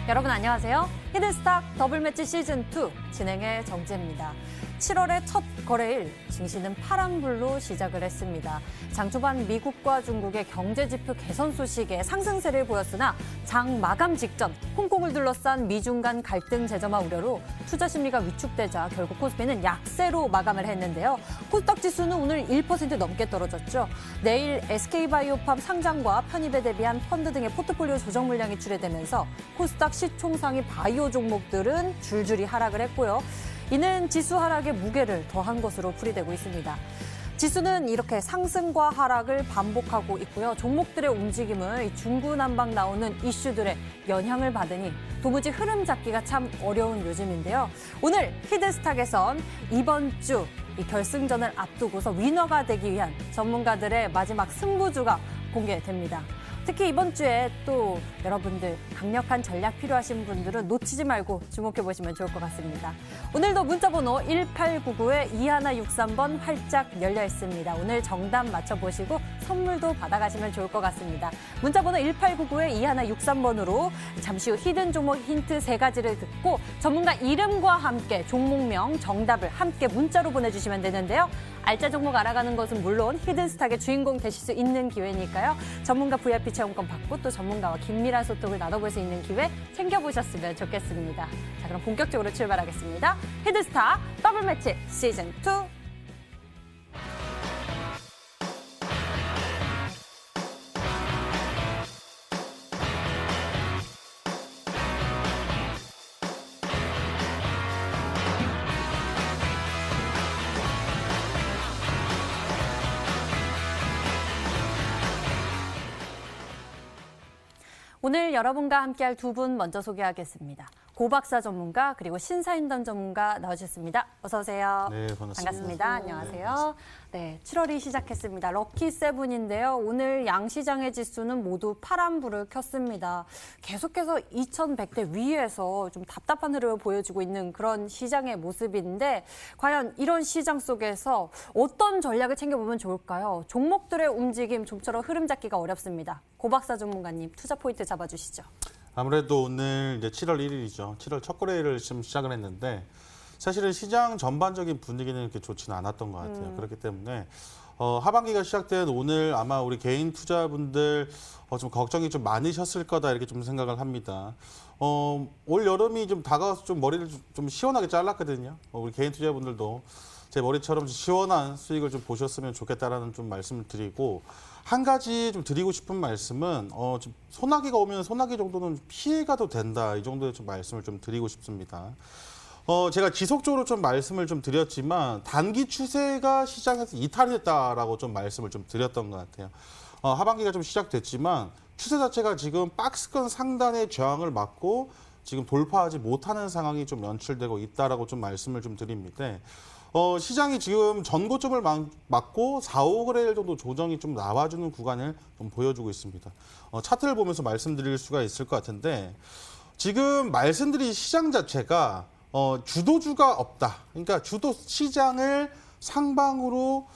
여러분 안녕하세요. 히든스탁 더블매치 시즌2 진행의 정지입니다. 7월의 첫 거래일 증시는 파란불로 시작을 했습니다. 장 초반 미국과 중국의 경제지표 개선 소식에 상승세를 보였으나 장 마감 직전 홍콩을 둘러싼 미중 간 갈등 재점화 우려로 투자 심리가 위축되자 결국 코스피는 약세로 마감을 했는데요. 코스닥 지수는 오늘 1% 넘게 떨어졌죠. 내일 SK바이오팜 상장과 편입에 대비한 펀드 등의 포트폴리오 조정 물량이 출회되면서 코스닥 시총상위 바이오 종목들은 줄줄이 하락을 했고요. 이는 지수 하락에 무게를 더한 것으로 풀이되고 있습니다. 지수는 이렇게 상승과 하락을 반복하고 있고요. 종목들의 움직임은 중구난방 나오는 이슈들의 영향을 받으니 도무지 흐름 잡기가 참 어려운 요즘인데요. 오늘 히든스탁에선 이번 주 이 결승전을 앞두고서 위너가 되기 위한 전문가들의 마지막 승부주가 공개됩니다. 특히 이번 주에 또 여러분들 강력한 전략 필요하신 분들은 놓치지 말고 주목해보시면 좋을 것 같습니다. 오늘도 문자번호 1899-2163번 활짝 열려 있습니다. 오늘 정답 맞춰보시고 선물도 받아가시면 좋을 것 같습니다. 문자번호 1899-2163번으로 잠시 후 히든 종목 힌트 3가지를 듣고 전문가 이름과 함께 종목명, 정답을 함께 문자로 보내주시면 되는데요. 알짜 종목 알아가는 것은 물론 히든스탁의 주인공 되실 수 있는 기회니까요. 전문가 VIP 체험권 받고 또 전문가와 긴밀한 소통을 나눠볼 수 있는 기회 챙겨보셨으면 좋겠습니다. 자, 그럼 본격적으로 출발하겠습니다. 히든스탁 더블매치 시즌2. 오늘 여러분과 함께할 두 분 먼저 소개하겠습니다. 고박사 전문가 그리고 신사임당 전문가 나오셨습니다. 어서 오세요. 네, 반갑습니다. 반갑습니다. 안녕하세요. 네, 7월이 시작했습니다. 럭키 세븐인데요. 오늘 양시장의 지수는 모두 파란불을 켰습니다. 계속해서 2100대 위에서 좀 답답한 흐름을 보여주고 있는 그런 시장의 모습인데 과연 이런 시장 속에서 어떤 전략을 챙겨보면 좋을까요? 종목들의 움직임 좀처럼 흐름 잡기가 어렵습니다. 고박사 전문가님 투자 포인트 잡아주시죠. 아무래도 오늘 이제 7월 1일이죠. 7월 첫 거래일을 지금 시작을 했는데 사실은 시장 전반적인 분위기는 이렇게 좋지는 않았던 것 같아요. 그렇기 때문에 하반기가 시작된 오늘 아마 우리 개인 투자분들 좀 걱정이 좀 많으셨을 거다 이렇게 좀 생각을 합니다. 올 여름이 좀 다가와서 좀 머리를 좀 시원하게 잘랐거든요. 우리 개인 투자분들도 제 머리처럼 시원한 수익을 좀 보셨으면 좋겠다라는 좀 말씀을 드리고 한 가지 좀 드리고 싶은 말씀은 좀 소나기가 오면 소나기 정도는 피해가도 된다 이 정도의 좀 말씀을 좀 드리고 싶습니다. 제가 지속적으로 좀 말씀을 좀 드렸지만 단기 추세가 시장에서 이탈했다라고 좀 말씀을 좀 드렸던 것 같아요. 하반기가 좀 시작됐지만 추세 자체가 지금 박스권 상단의 저항을 맞고 지금 돌파하지 못하는 상황이 좀 연출되고 있다라고 좀 말씀을 좀 드립니다. 시장이 지금 전고점을 맞고 4, 5거래일 정도 조정이 좀 나와주는 구간을 좀 보여주고 있습니다. 차트를 보면서 말씀드릴 수가 있을 것 같은데 지금 말씀드린 시장 자체가 주도주가 없다. 그러니까 주도 시장을 상방으로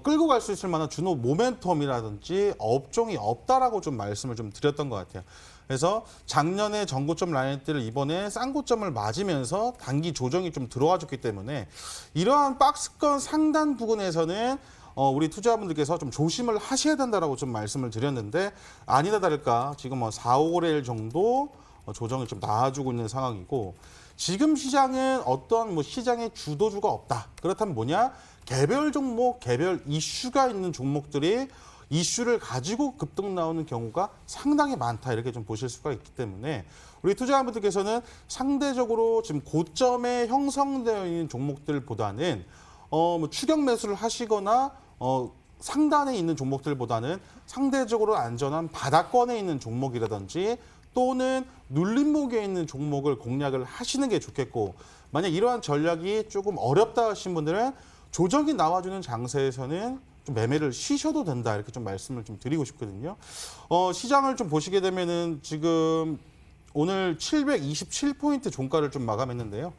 끌고 갈 수 있을 만한 주도 모멘텀이라든지 업종이 없다라고 좀 말씀을 좀 드렸던 것 같아요. 그래서 작년에 전고점 라인대를 이번에 쌍고점을 맞으면서 단기 조정이 좀 들어와 줬기 때문에 이러한 박스권 상단 부근에서는 우리 투자자분들께서 좀 조심을 하셔야 된다라고 좀 말씀을 드렸는데 아니다 다를까 지금 4, 5거래일 정도 조정이 좀 나와주고 있는 상황이고 지금 시장은 어떤 시장의 주도주가 없다. 그렇다면 뭐냐? 개별 종목, 개별 이슈가 있는 종목들이 이슈를 가지고 급등 나오는 경우가 상당히 많다 이렇게 좀 보실 수가 있기 때문에 우리 투자자분들께서는 상대적으로 지금 고점에 형성되어 있는 종목들보다는 추격 매수를 하시거나 상단에 있는 종목들보다는 상대적으로 안전한 바닥권에 있는 종목이라든지 또는 눌림목에 있는 종목을 공략을 하시는 게 좋겠고 만약 이러한 전략이 조금 어렵다 하신 분들은 조정이 나와주는 장세에서는 좀 매매를 쉬셔도 된다 이렇게 좀 말씀을 좀 드리고 싶거든요. 시장을 좀 보시게 되면은 지금 오늘 727포인트 종가를 좀 마감했는데요.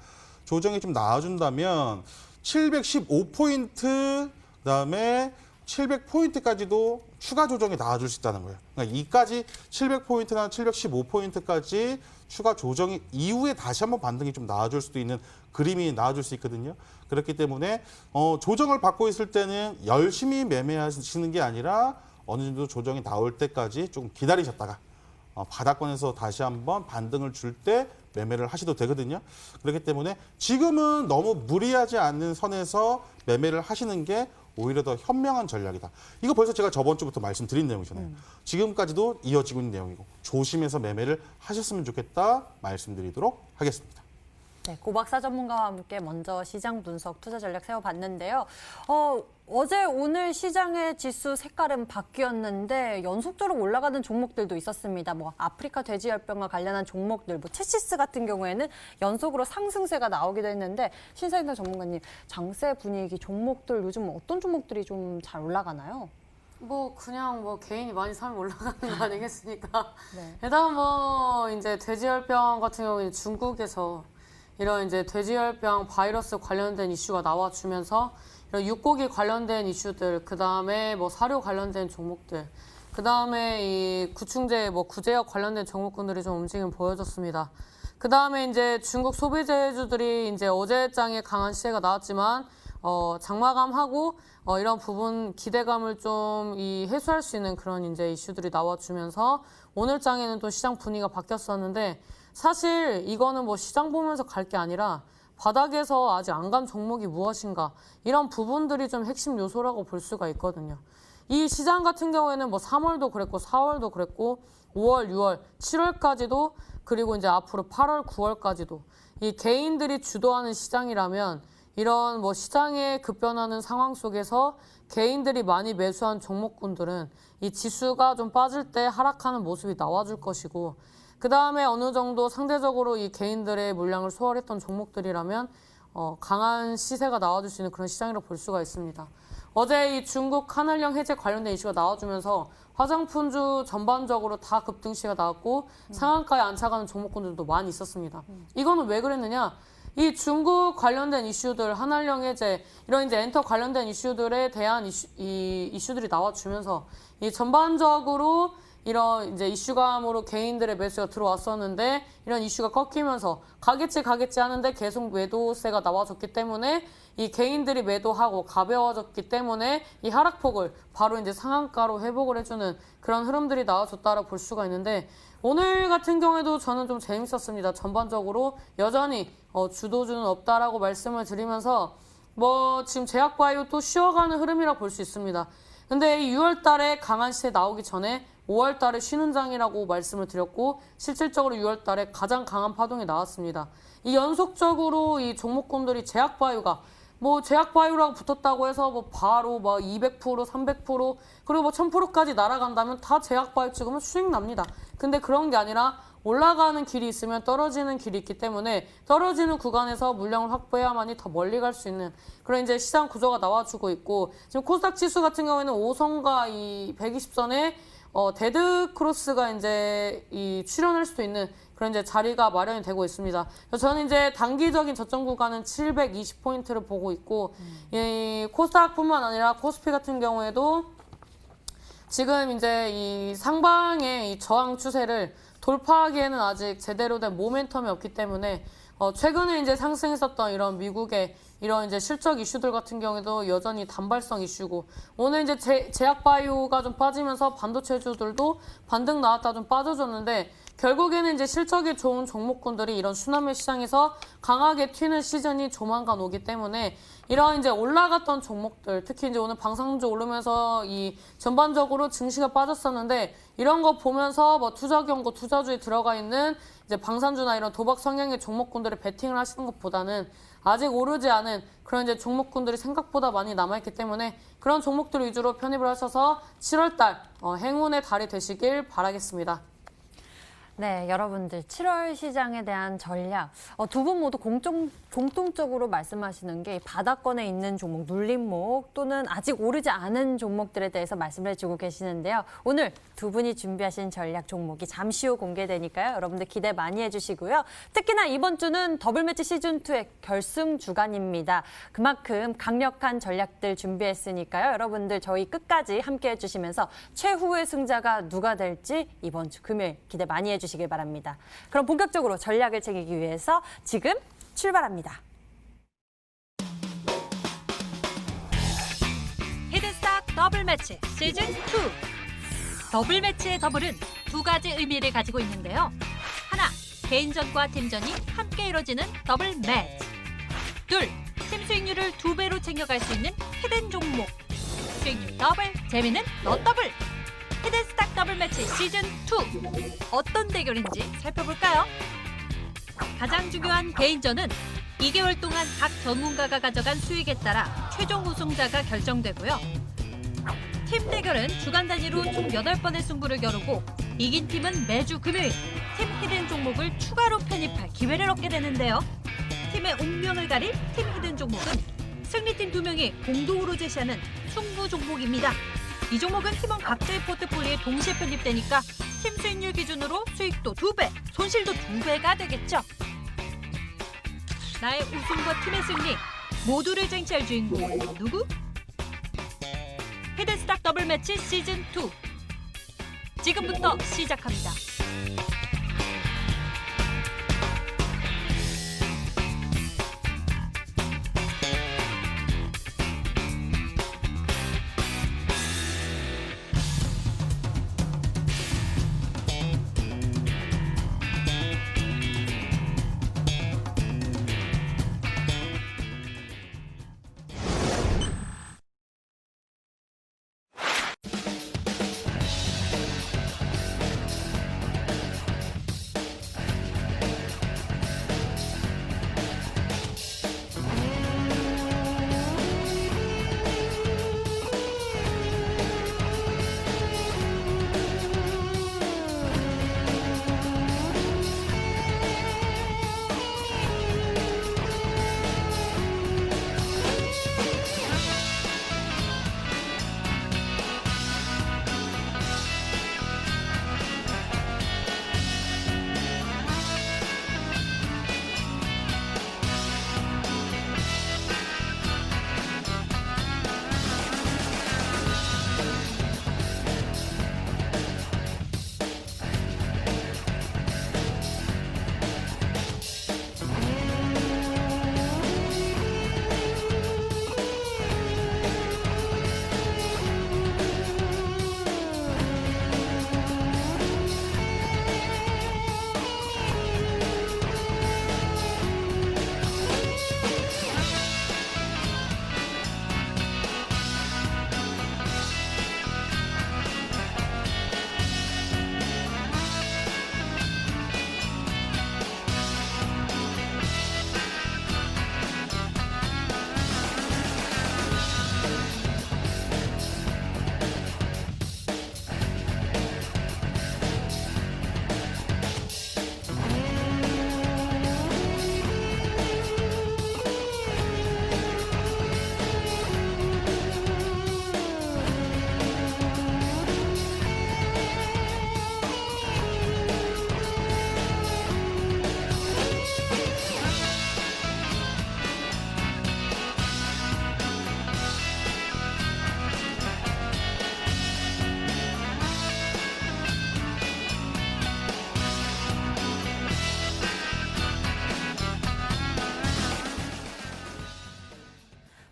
조정이 좀 나와준다면 715포인트 그다음에 700포인트까지도 추가 조정이 나와줄 수 있다는 거예요. 그러니까 이까지 700포인트나 715포인트까지 추가 조정 이후에 다시 한번 반등이 좀 나와줄 수도 있는 그림이 나와줄 수 있거든요. 그렇기 때문에 조정을 받고 있을 때는 열심히 매매하시는 게 아니라 어느 정도 조정이 나올 때까지 조금 기다리셨다가 바닥권에서 다시 한번 반등을 줄 때 매매를 하셔도 되거든요. 그렇기 때문에 지금은 너무 무리하지 않는 선에서 매매를 하시는 게 오히려 더 현명한 전략이다. 이거 벌써 제가 저번 주부터 말씀드린 내용이잖아요. 지금까지도 이어지고 있는 내용이고 조심해서 매매를 하셨으면 좋겠다 말씀드리도록 하겠습니다. 네, 고박사 전문가와 함께 먼저 시장 분석, 투자 전략 세워봤는데요. 어제 오늘 시장의 지수 색깔은 바뀌었는데 연속적으로 올라가는 종목들도 있었습니다. 뭐 아프리카 돼지열병과 관련한 종목들, 뭐 체시스 같은 경우에는 연속으로 상승세가 나오기도 했는데 신사임당 전문가님, 장세 분위기 종목들 요즘 어떤 종목들이 좀 잘 올라가나요? 뭐 그냥 뭐 개인이 많이 사면 올라가는 거 아니겠습니까? 네. 일단 뭐 이제 돼지열병 같은 경우는 중국에서 이런 이제 돼지열병 바이러스 관련된 이슈가 나와주면서 이런 육고기 관련된 이슈들, 그 다음에 뭐 사료 관련된 종목들, 그 다음에 이 구충제, 뭐 구제약 관련된 종목군들이 좀 움직임 보여줬습니다. 그 다음에 이제 중국 소비재주들이 이제 어제장에 강한 시세가 나왔지만 장마감하고 이런 부분 기대감을 좀 해소할 수 있는 그런 이제 이슈들이 나와주면서 오늘 장에는 또 시장 분위기가 바뀌었었는데. 사실 이거는 뭐 시장 보면서 갈 게 아니라 바닥에서 아직 안 간 종목이 무엇인가 이런 부분들이 좀 핵심 요소라고 볼 수가 있거든요. 이 시장 같은 경우에는 뭐 3월도 그랬고 4월도 그랬고 5월, 6월, 7월까지도 그리고 이제 앞으로 8월, 9월까지도 이 개인들이 주도하는 시장이라면 이런 뭐 시장에 급변하는 상황 속에서 개인들이 많이 매수한 종목군들은 이 지수가 좀 빠질 때 하락하는 모습이 나와줄 것이고 그 다음에 어느 정도 상대적으로 이 개인들의 물량을 소화했던 종목들이라면 강한 시세가 나와줄 수 있는 그런 시장이라고 볼 수가 있습니다. 어제 이 중국 한일령 해제 관련된 이슈가 나와주면서 화장품주 전반적으로 다 급등시가 나왔고 상한가에 안착하는 종목군들도 많이 있었습니다. 이거는 왜 그랬느냐? 이 중국 관련된 이슈들, 한일령 해제, 이런 이제 엔터 관련된 이슈들에 대한 이슈들이 나와주면서 이 전반적으로 이런 이제 이슈감으로 개인들의 매수가 들어왔었는데 이런 이슈가 꺾이면서 가겠지 하는데 계속 매도세가 나와줬기 때문에 이 개인들이 매도하고 가벼워졌기 때문에 이 하락폭을 바로 이제 상한가로 회복을 해주는 그런 흐름들이 나와줬다라고 볼 수가 있는데 오늘 같은 경우에도 저는 좀 재밌었습니다. 전반적으로 여전히 주도주는 없다라고 말씀을 드리면서 뭐 지금 제약바이오 또 쉬어가는 흐름이라고 볼 수 있습니다. 근데 이 6월 달에 강한 시세 나오기 전에 5월 달에 쉬는 장이라고 말씀을 드렸고 실질적으로 6월 달에 가장 강한 파동이 나왔습니다. 이 연속적으로 이 종목군들이 제약바이오가 뭐 제약바이오라고 붙었다고 해서 뭐 바로 뭐 200%, 300% 그리고 뭐 1000%까지 날아간다면 다 제약바이오 찍으면 수익 납니다. 근데 그런 게 아니라 올라가는 길이 있으면 떨어지는 길이 있기 때문에 떨어지는 구간에서 물량을 확보해야만이 더 멀리 갈 수 있는 그런 이제 시장 구조가 나와주고 있고 지금 코스닥 지수 같은 경우에는 5선과 이 120선에 데드 크로스가 이제 출현할 수도 있는 그런 이제 자리가 마련이 되고 있습니다. 저는 이제 단기적인 저점 구간은 720포인트를 보고 있고 이 코스닥뿐만 아니라 코스피 같은 경우에도 지금 이제 이 상방의 이 저항 추세를 돌파하기에는 아직 제대로 된 모멘텀이 없기 때문에 최근에 이제 상승했었던 이런 미국의 이런 이제 실적 이슈들 같은 경우에도 여전히 단발성 이슈고 오늘 이제 제약바이오가 좀 빠지면서 반도체주들도 반등 나왔다 좀 빠져줬는데 결국에는 이제 실적이 좋은 종목군들이 이런 순환매 시장에서 강하게 튀는 시즌이 조만간 오기 때문에 이런 이제 올라갔던 종목들 특히 이제 오늘 방산주 오르면서 이 전반적으로 증시가 빠졌었는데 이런 거 보면서 뭐 투자 경고 투자주에 들어가 있는 이제 방산주나 이런 도박 성향의 종목군들을 베팅을 하시는 것보다는 아직 오르지 않은 그런 이제 종목군들이 생각보다 많이 남아있기 때문에 그런 종목들 위주로 편입을 하셔서 7월달 행운의 달이 되시길 바라겠습니다. 네, 여러분들 7월 시장에 대한 전략 두 분 모두 공통적으로 말씀하시는 게 바닥권에 있는 종목, 눌림목 또는 아직 오르지 않은 종목들에 대해서 말씀을 해주고 계시는데요. 오늘 두 분이 준비하신 전략 종목이 잠시 후 공개되니까요. 여러분들 기대 많이 해주시고요. 특히나 이번 주는 더블매치 시즌2의 결승 주간입니다. 그만큼 강력한 전략들 준비했으니까요. 여러분들 저희 끝까지 함께 해주시면서 최후의 승자가 누가 될지 이번 주 금요일 기대 많이 해주시길 바랍니다. 그럼 본격적으로 전략을 챙기기 위해서 지금 출발합니다. 히든스탁 더블 매치 시즌 2. 더블 매치의 더블은 두 가지 의미를 가지고 있는데요. 하나, 개인전과 팀전이 함께 이뤄지는 더블 매치. 둘, 팀 수익률을 2배로 챙겨갈 수 있는 히든 종목. 수익률 더블, 재미는 너 더블. 히든스탁 더블 매치 시즌 2. 어떤 대결인지 살펴볼까요? 가장 중요한 개인전은 2개월 동안 각 전문가가 가져간 수익에 따라 최종 우승자가 결정되고요. 팀 대결은 주간 단위로 총 8번의 승부를 겨루고 이긴 팀은 매주 금요일 팀 히든 종목을 추가로 편입할 기회를 얻게 되는데요. 팀의 운명을 가릴 팀 히든 종목은 승리팀 2명이 공동으로 제시하는 승부 종목입니다. 이 종목은 팀원 각자의 포트폴리오에 동시에 편입되니까 팀 수익률 기준으로 수익도 2배, 손실도 2배가 되겠죠. 나의 우승과 팀의 승리, 모두를 쟁취할 주인공은 누구? 히든스탁 더블 매치 시즌 2. 지금부터 시작합니다.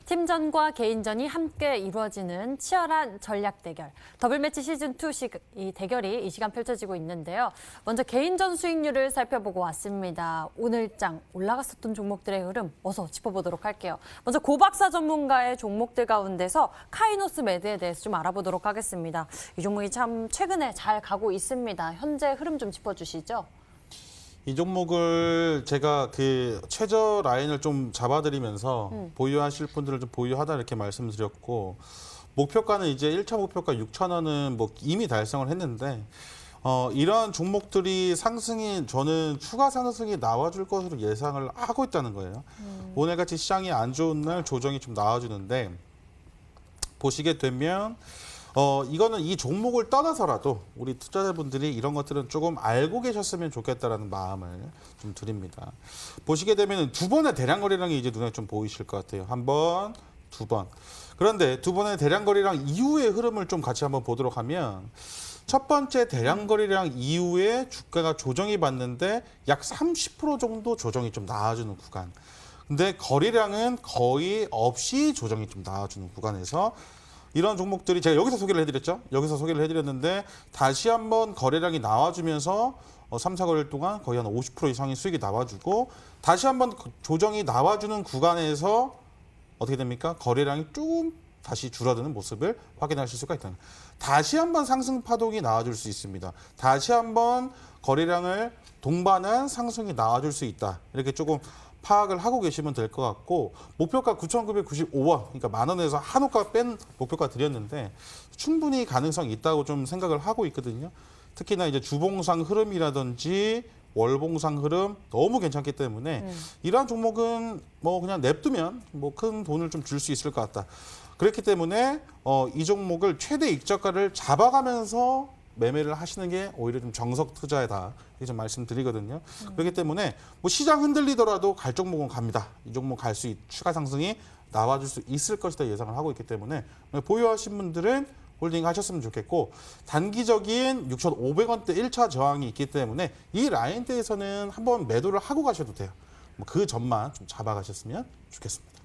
팀전과 개인전이 함께 이루어지는 치열한 전략 대결. 더블매치 시즌2 이 대결이 이 시간 펼쳐지고 있는데요. 먼저 개인전 수익률을 살펴보고 왔습니다. 오늘장 올라갔었던 종목들의 흐름 어서 짚어보도록 할게요. 먼저 고박사 전문가의 종목들 가운데서 카이노스 매드에 대해서 좀 알아보도록 하겠습니다. 이 종목이 참 최근에 잘 가고 있습니다. 현재 흐름 좀 짚어주시죠. 이 종목을 제가 그 최저 라인을 좀 잡아드리면서 보유하실 분들을 좀 보유하다 이렇게 말씀드렸고 목표가는 이제 1차 목표가 6,000원은 뭐 이미 달성을 했는데 이런 종목들이 상승이 저는 추가 상승이 나와줄 것으로 예상을 하고 있다는 거예요. 오늘같이 시장이 안 좋은 날 조정이 좀 나와주는데 보시게 되면 이거는 이 종목을 떠나서라도 우리 투자자분들이 이런 것들은 조금 알고 계셨으면 좋겠다라는 마음을 좀 드립니다. 보시게 되면 두 번의 대량 거래량이 이제 눈에 좀 보이실 것 같아요. 한 번, 두 번. 그런데 두 번의 대량 거래량 이후의 흐름을 좀 같이 한번 보도록 하면 첫 번째 대량 거래량 이후에 주가가 조정이 받는데 약 30% 정도 조정이 좀 나와주는 구간. 근데 거래량은 거의 없이 조정이 좀 나와주는 구간에서 이런 종목들이 제가 여기서 소개를 해드렸죠. 여기서 소개를 해드렸는데 다시 한번 거래량이 나와주면서 3, 4거래일 동안 거의 한 50% 이상의 수익이 나와주고 다시 한번 조정이 나와주는 구간에서 어떻게 됩니까? 거래량이 조금 다시 줄어드는 모습을 확인하실 수가 있다. 다시 한번 상승 파동이 나와줄 수 있습니다. 다시 한번 거래량을 동반한 상승이 나와줄 수 있다. 이렇게 조금 파악을 하고 계시면 될 것 같고 목표가 9,995원, 그러니까 만 원에서 한 호가 뺀 목표가 드렸는데 충분히 가능성이 있다고 좀 생각을 하고 있거든요. 특히나 이제 주봉상 흐름이라든지 월봉상 흐름 너무 괜찮기 때문에 이러한 종목은 뭐 그냥 냅두면 뭐 큰 돈을 좀 줄 수 있을 것 같다. 그렇기 때문에 이 종목을 최대 익저가를 잡아가면서 매매를 하시는 게 오히려 좀 정석 투자이다. 이렇게 좀 말씀드리거든요. 그렇기 때문에 뭐 시장 흔들리더라도 갈 종목은 갑니다. 이 종목 갈 수 추가 상승이 나와줄 수 있을 것이다 예상을 하고 있기 때문에 보유하신 분들은 홀딩 하셨으면 좋겠고 단기적인 6,500원대 1차 저항이 있기 때문에 이 라인대에서는 한번 매도를 하고 가셔도 돼요. 그 점만 좀 잡아가셨으면 좋겠습니다.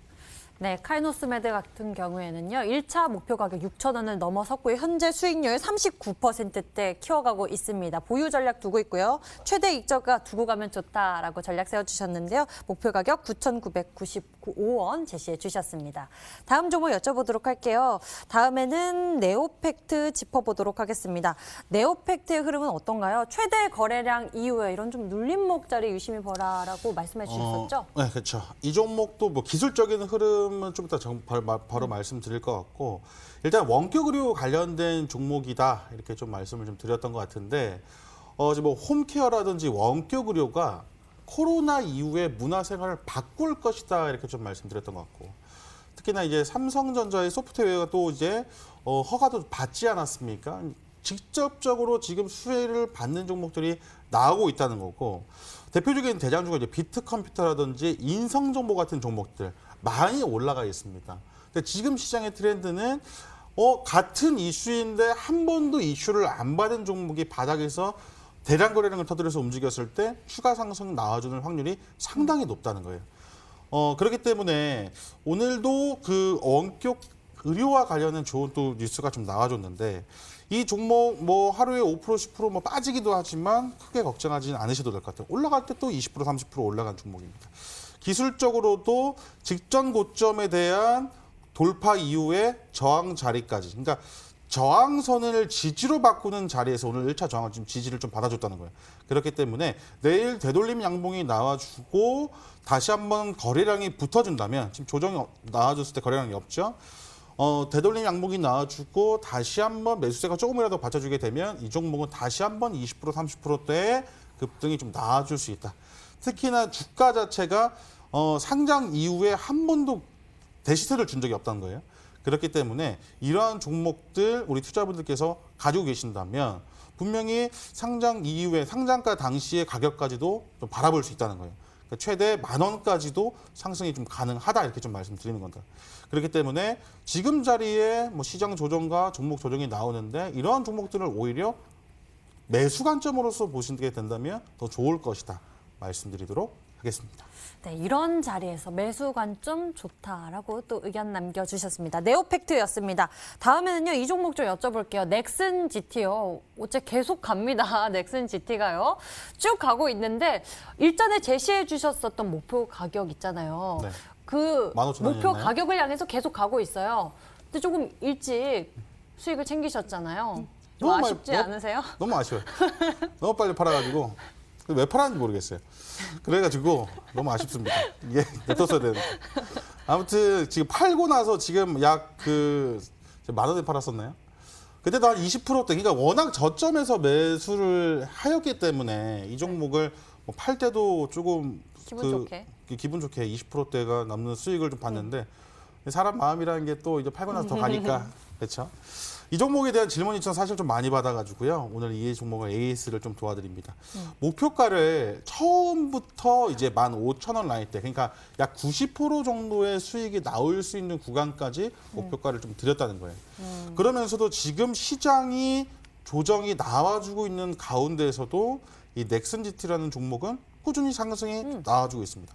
네, 카이노스메드 같은 경우에는요. 1차 목표 가격 6,000원을 넘어섰고요. 현재 수익률 39%대 키워가고 있습니다. 보유 전략 두고 있고요. 최대 익저가 두고 가면 좋다라고 전략 세워주셨는데요. 목표 가격 9,995원 제시해 주셨습니다. 다음 종목 여쭤보도록 할게요. 다음에는 네오팩트 짚어보도록 하겠습니다. 네오팩트의 흐름은 어떤가요? 최대 거래량 이후에 이런 좀 눌림목 자리 유심히 보라라고 말씀해 주셨었죠? 네, 그렇죠. 이 종목도 뭐 기술적인 흐름은 좀 이따 바로 말씀드릴 것 같고 일단 원격 의료 관련된 종목이다 이렇게 좀 말씀을 좀 드렸던 것 같은데 뭐 홈케어라든지 원격 의료가 코로나 이후에 문화생활을 바꿀 것이다 이렇게 좀 말씀드렸던 것 같고 특히나 이제 삼성전자의 소프트웨어가 또 이제 허가도 받지 않았습니까? 직접적으로 지금 수혜를 받는 종목들이 나오고 있다는 거고 대표적인 대장주가 이제 비트컴퓨터라든지 인성정보 같은 종목들 많이 올라가 있습니다. 근데 지금 시장의 트렌드는 같은 이슈인데 한 번도 이슈를 안 받은 종목이 바닥에서 대량 거래량을 터뜨려서 움직였을 때 추가 상승 나와주는 확률이 상당히 높다는 거예요. 그렇기 때문에 오늘도 그 원격 의료와 관련된 좋은 또 뉴스가 좀 나와줬는데 이 종목 뭐 하루에 5% 10% 뭐 빠지기도 하지만 크게 걱정하지는 않으셔도 될 것 같아요. 올라갈 때 또 20% 30% 올라간 종목입니다. 기술적으로도 직전 고점에 대한 돌파 이후에 저항 자리까지 그러니까 저항선을 지지로 바꾸는 자리에서 오늘 1차 저항을 지금 지지를 좀 받아줬다는 거예요. 그렇기 때문에 내일 되돌림 양봉이 나와주고 다시 한번 거래량이 붙어준다면 지금 조정이 나와줬을 때 거래량이 없죠. 되돌림 양봉이 나와주고 다시 한번 매수세가 조금이라도 받쳐주게 되면 이 종목은 다시 한번 20% 30%대의 급등이 좀 나와줄 수 있다. 특히나 주가 자체가 상장 이후에 한 번도 대시세를 준 적이 없다는 거예요. 그렇기 때문에 이러한 종목들 우리 투자분들께서 가지고 계신다면 분명히 상장 이후에 상장가 당시의 가격까지도 좀 바라볼 수 있다는 거예요. 그러니까 최대 10,000원까지도 상승이 좀 가능하다 이렇게 좀 말씀드리는 겁니다. 그렇기 때문에 지금 자리에 뭐 시장 조정과 종목 조정이 나오는데 이러한 종목들을 오히려 매수 관점으로서 보시게 된다면 더 좋을 것이다 말씀드리도록 하겠습니다. 네, 이런 자리에서 매수 관점 좋다라고 또 의견 남겨주셨습니다. 네오팩트였습니다. 다음에는요, 이 종목 좀 여쭤볼게요. 넥슨 GT요. 어째 계속 갑니다. 넥슨 GT가요. 쭉 가고 있는데 일전에 제시해 주셨었던 목표 가격 있잖아요. 네. 그 15,000원 목표 이었나요? 가격을 향해서 계속 가고 있어요. 근데 조금 일찍 수익을 챙기셨잖아요. 좀 너무 아쉽지 많이- 않으세요? 너무 아쉬워요. 너무 빨리 팔아가지고 왜 팔았는지 모르겠어요. 그래가지고 너무 아쉽습니다. 이게 냅뒀어야 되는데. 아무튼 지금 팔고 나서 지금 약 그 10,000원에 팔았었나요? 그때도 한 20%대, 그러니까 워낙 저점에서 매수를 하였기 때문에 이 종목을 뭐 팔 때도 조금 기분 좋게. 기분 좋게 20%대가 남는 수익을 좀 봤는데 사람 마음이라는 게 또 이제 팔고 나서 더 가니까 그렇죠. 이 종목에 대한 질문이 전 사실 좀 많이 받아가지고요. 오늘 이 종목을 AS를 좀 도와드립니다. 목표가를 처음부터 이제 15,000원 라인대, 그러니까 약 90% 정도의 수익이 나올 수 있는 구간까지 목표가를 좀 드렸다는 거예요. 그러면서도 지금 시장이 조정이 나와주고 있는 가운데에서도 이 넥슨GT라는 종목은 꾸준히 상승이 나와주고 있습니다.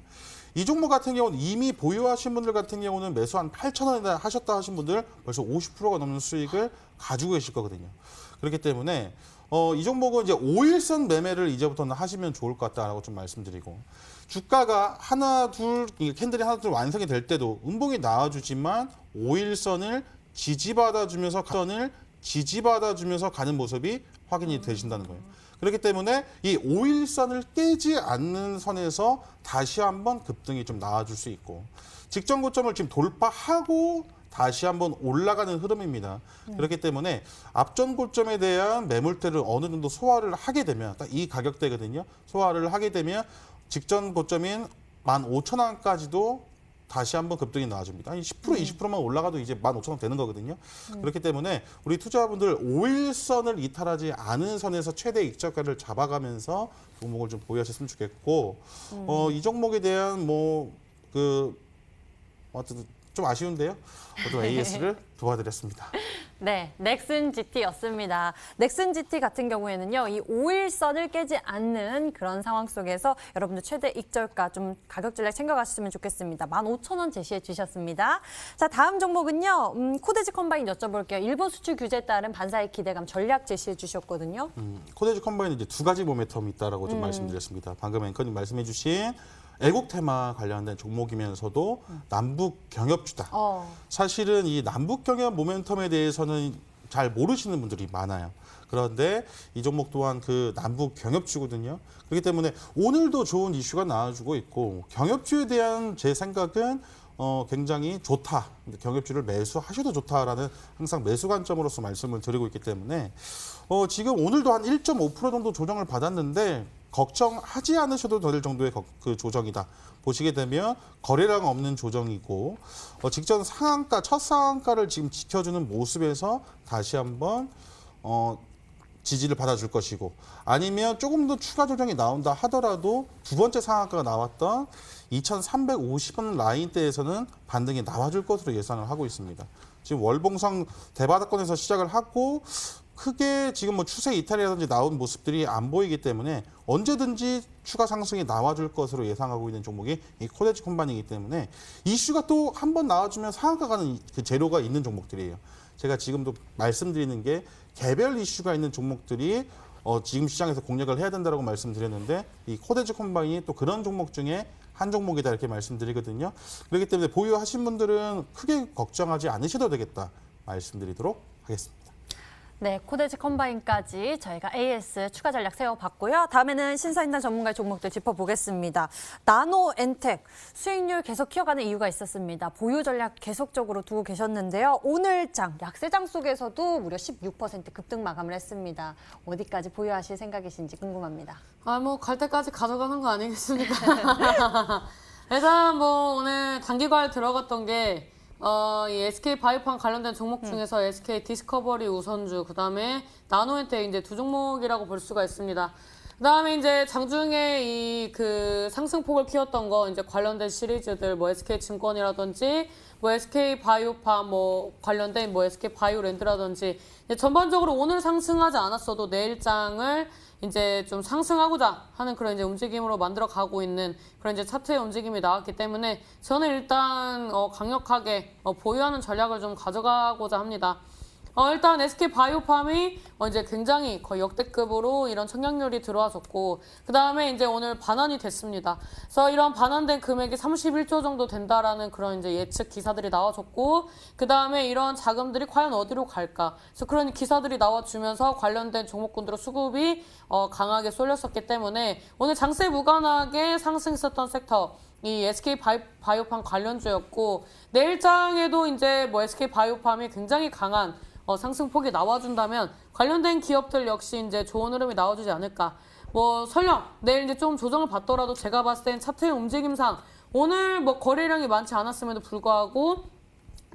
이 종목 같은 경우는 이미 보유하신 분들 같은 경우는 매수 한 8,000원에 하셨다 하신 분들 벌써 50%가 넘는 수익을 가지고 계실 거거든요. 그렇기 때문에 이 종목은 이제 5일선 매매를 이제부터는 하시면 좋을 것 같다라고 좀 말씀드리고, 주가가 하나 둘 캔들이 하나 둘 완성이 될 때도 음봉이 나와주지만 5일선을 지지받아주면서 가는 모습이 확인이 되신다는 거예요. 그렇기 때문에 이 5일선을 깨지 않는 선에서 다시 한번 급등이 좀 나와줄 수 있고, 직전 고점을 지금 돌파하고 다시 한번 올라가는 흐름입니다. 그렇기 때문에 앞전 고점에 대한 매물대를 어느 정도 소화를 하게 되면, 딱 이 가격대거든요. 소화를 하게 되면 직전 고점인 15,000원까지도 다시 한번 급등이 나와줍니다. 10%, 20%만 올라가도 이제 15,000원 되는 거거든요. 그렇기 때문에 우리 투자자분들 5일선을 이탈하지 않은 선에서 최대 익절가를 잡아가면서 종목을 좀 보유하셨으면 좋겠고, 이 종목에 대한 어쨌든 좀 아쉬운데요. 저도 AS를 도와드렸습니다. 네, 넥슨GT였습니다. 넥슨GT 같은 경우에는요, 이 5일선을 깨지 않는 그런 상황 속에서 여러분들 최대 익절가 좀 가격 전략 챙겨가셨으면 좋겠습니다. 15,000원 제시해 주셨습니다. 자, 다음 종목은요, 코데지 컴바인 여쭤볼게요. 일본 수출 규제에 따른 반사의 기대감 전략 제시해 주셨거든요. 코데지 컴바인은 이제 두 가지 모멘텀이 있다라고 좀 말씀드렸습니다. 방금 앵커님 말씀해주신 애국 테마 관련된 종목이면서도 남북 경협주다. 사실은 이 남북 경협 모멘텀에 대해서는 잘 모르시는 분들이 많아요. 그런데 이 종목 또한 그 남북 경협주거든요. 그렇기 때문에 오늘도 좋은 이슈가 나와주고 있고, 경협주에 대한 제 생각은 굉장히 좋다. 경협주를 매수하셔도 좋다라는 항상 매수 관점으로서 말씀을 드리고 있기 때문에 지금 오늘도 한 1.5% 정도 조정을 받았는데 걱정하지 않으셔도 될 정도의 그 조정이다. 보시게 되면 거래량 없는 조정이고, 직전 상한가, 첫 상한가를 지금 지켜주는 모습에서 다시 한번 지지를 받아줄 것이고, 아니면 조금 더 추가 조정이 나온다 하더라도 두 번째 상한가가 나왔던 2,350원 라인대에서는 반등이 나와줄 것으로 예상을 하고 있습니다. 지금 월봉상 대바닥권에서 시작을 하고 크게 지금 뭐 추세 이탈이라든지 나온 모습들이 안 보이기 때문에 언제든지 추가 상승이 나와줄 것으로 예상하고 있는 종목이 이 코데지 컴바인이기 때문에 이슈가 또 한 번 나와주면 상한가 가는 그 재료가 있는 종목들이에요. 제가 지금도 말씀드리는 게 개별 이슈가 있는 종목들이 지금 시장에서 공략을 해야 된다고 말씀드렸는데, 이 코데지 컴바인이 또 그런 종목 중에 한 종목이다 이렇게 말씀드리거든요. 그렇기 때문에 보유하신 분들은 크게 걱정하지 않으셔도 되겠다 말씀드리도록 하겠습니다. 네, 코데지 컴바인까지 저희가 AS 추가 전략 세워봤고요. 다음에는 신사임당 전문가의 종목들 짚어보겠습니다. 나노엔텍 수익률 계속 키워가는 이유가 있었습니다. 보유 전략 계속적으로 두고 계셨는데요. 오늘 장 약세장 속에서도 무려 16% 급등 마감을 했습니다. 어디까지 보유하실 생각이신지 궁금합니다. 갈 때까지 가져가는 거 아니겠습니까? 일단 오늘 단기과에 들어갔던 게 이 SK 바이오팜 관련된 종목 중에서 SK 디스커버리 우선주, 그다음에 나노엔텍 이제 두 종목이라고 볼 수가 있습니다. 그다음에 이제 장중에 이 그 상승폭을 키웠던 거 이제 관련된 시리즈들 SK 증권이라든지 SK 바이오팜 관련된 SK 바이오랜드라든지 전반적으로 오늘 상승하지 않았어도 내일 장을 이제 좀 상승하고자 하는 그런 이제 움직임으로 만들어 가고 있는 그런 이제 차트의 움직임이 나왔기 때문에 저는 일단 강력하게 보유하는 전략을 좀 가져가고자 합니다. 일단 SK 바이오팜이 이제 굉장히 거의 역대급으로 이런 청약률이 들어왔었고, 그 다음에 이제 오늘 반환이 됐습니다. 그래서 이런 반환된 금액이 31조 정도 된다라는 그런 이제 예측 기사들이 나와줬고, 그 다음에 이런 자금들이 과연 어디로 갈까? 그래서 그런 기사들이 나와주면서 관련된 종목군들의 수급이 강하게 쏠렸었기 때문에 오늘 장세 무관하게 상승했었던 섹터, 이 SK 바이오팜 관련주였고, 내일장에도 이제 SK 바이오팜이 굉장히 강한 상승폭이 나와준다면 관련된 기업들 역시 이제 좋은 흐름이 나와주지 않을까. 뭐 설령 내일 이제 좀 조정을 받더라도 제가 봤을 땐 차트의 움직임상 오늘 뭐 거래량이 많지 않았음에도 불구하고